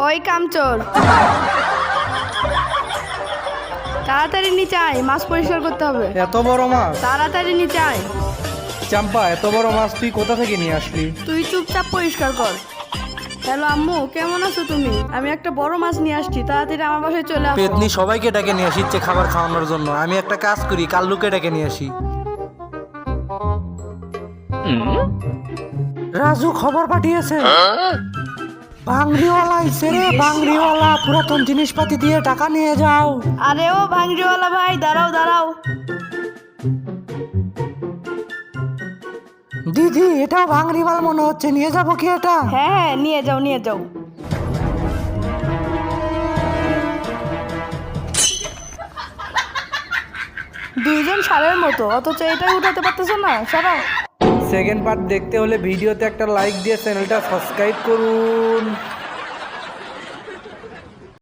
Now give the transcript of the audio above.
ওই কামচোর, তাড়াতাড়ি নিচে আয়, মাছ পরিষ্কার করতে হবে। এত বড় মাছ? তাড়াতাড়ি নিচে আয়। চাম্পা, এত বড় মাছ তুই কোথা থেকে নিয়ে আসলি? তুই চুপচাপ পরিষ্কার কর। হ্যালো আম্মু, কেমন আছো তুমি? আমি একটা বড় মাছ নিয়ে আসছি, তাড়াতাড়ি আমার বাসায় চলে আসো। পেতনি সবাইকে ডেকে নিয়ে আসি ইচ্ছে খাবার খাওয়ানোর জন্য। আমি একটা কাজ করি, কাল্লুকে ডেকে নিয়ে আসি। রাজু খবর পাঠিয়েছে, ভাঙড়িওয়ালা আইছে রে। ভাঙড়িওয়ালা, পুরাতন জিনিসপাতি দিয়ে টাকা নিয়ে যাও। আরে ও ভাঙড়িওয়ালা ভাই, দাঁড়াও দাঁড়াও। দিদি, এটাও ভাঙড়িওয়ালা মনে হচ্ছে, নিয়ে যাবো কি এটা? হ্যাঁ হ্যাঁ, নিয়ে যাও নিয়ে যাও। দুইজন সারের মতো, অথচ এটাই উঠাতে পারতেছো না, সরাও। সেকেন্ড পার্ট দেখতে হলে ভিডিওতে একটা লাইক দিয়ে চ্যানেলটা সাবস্ক্রাইব করুন।